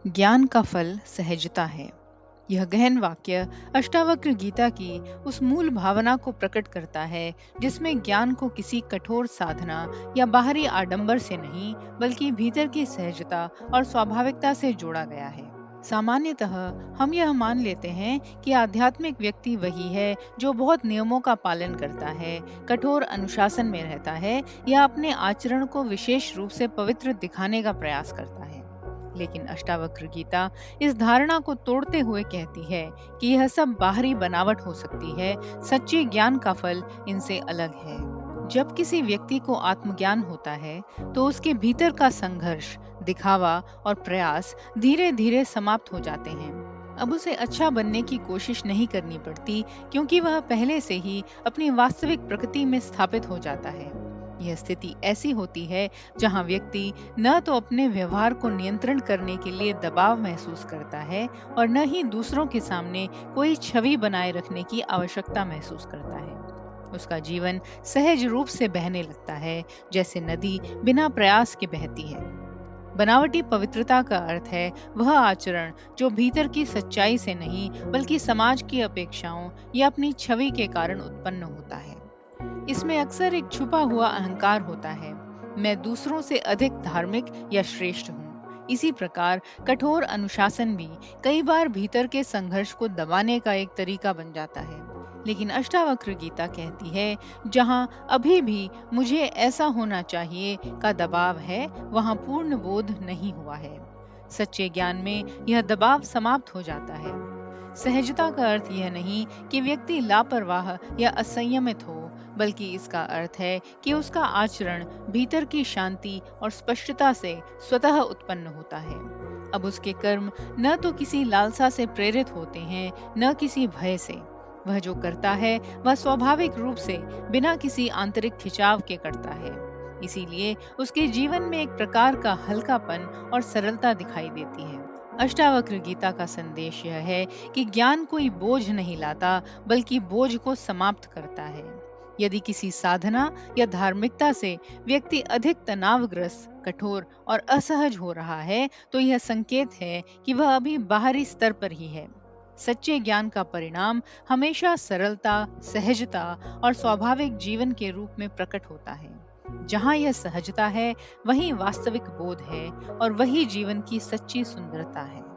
ज्ञान का फल सहजता है। यह गहन वाक्य अष्टावक्र गीता की उस मूल भावना को प्रकट करता है जिसमें ज्ञान को किसी कठोर साधना या बाहरी आडंबर से नहीं बल्कि भीतर की सहजता और स्वाभाविकता से जोड़ा गया है। सामान्यतः हम यह मान लेते हैं कि आध्यात्मिक व्यक्ति वही है जो बहुत नियमों का पालन करता है, कठोर अनुशासन में रहता है या अपने आचरण को विशेष रूप से पवित्र दिखाने का प्रयास करता है। लेकिन अष्टावक्र गीता इस धारणा को तोड़ते हुए कहती है कि यह सब बाहरी बनावट हो सकती है, सच्चे ज्ञान का फल इनसे अलग है। जब किसी व्यक्ति को आत्मज्ञान होता है तो उसके भीतर का संघर्ष, दिखावा और प्रयास धीरे धीरे समाप्त हो जाते हैं। अब उसे अच्छा बनने की कोशिश नहीं करनी पड़ती क्योंकि वह पहले से ही अपनी वास्तविक प्रकृति में स्थापित हो जाता है। यह स्थिति ऐसी होती है जहां व्यक्ति न तो अपने व्यवहार को नियंत्रण करने के लिए दबाव महसूस करता है और न ही दूसरों के सामने कोई छवि बनाए रखने की आवश्यकता महसूस करता है। उसका जीवन सहज रूप से बहने लगता है, जैसे नदी बिना प्रयास के बहती है। बनावटी पवित्रता का अर्थ है वह आचरण जो भीतर की सच्चाई से नहीं बल्कि समाज की अपेक्षाओं या अपनी छवि के कारण उत्पन्न होता है। इसमें अक्सर एक छुपा हुआ अहंकार होता है, मैं दूसरों से अधिक धार्मिक या श्रेष्ठ हूँ। इसी प्रकार कठोर अनुशासन भी कई बार भीतर के संघर्ष को दबाने का एक तरीका बन जाता है। लेकिन अष्टावक्र गीता कहती है, जहाँ अभी भी मुझे ऐसा होना चाहिए का दबाव है, वहाँ पूर्ण बोध नहीं हुआ है। सच्चे ज्ञान में यह दबाव समाप्त हो जाता है। सहजता का अर्थ यह नहीं कि व्यक्ति लापरवाह या असंयमित हो, बल्कि इसका अर्थ है कि उसका आचरण भीतर की शांति और स्पष्टता से स्वतः उत्पन्न होता है। अब उसके कर्म न तो किसी लालसा से प्रेरित होते हैं, न किसी भय से। वह जो करता है वह स्वाभाविक रूप से बिना किसी आंतरिक खिंचाव के करता है। इसीलिए उसके जीवन में एक प्रकार का हल्कापन और सरलता दिखाई देती है। अष्टावक्र गीता का संदेश यह है कि ज्ञान कोई बोझ नहीं लाता, बल्कि बोझ को समाप्त करता है। यदि किसी साधना या धार्मिकता से व्यक्ति अधिक तनावग्रस्त, कठोर और असहज हो रहा है, तो यह संकेत है कि वह अभी बाहरी स्तर पर ही है। सच्चे ज्ञान का परिणाम हमेशा सरलता, सहजता और स्वाभाविक जीवन के रूप में प्रकट होता है। जहाँ यह सहजता है, वहीं वास्तविक बोध है और वही जीवन की सच्ची सुंदरता है।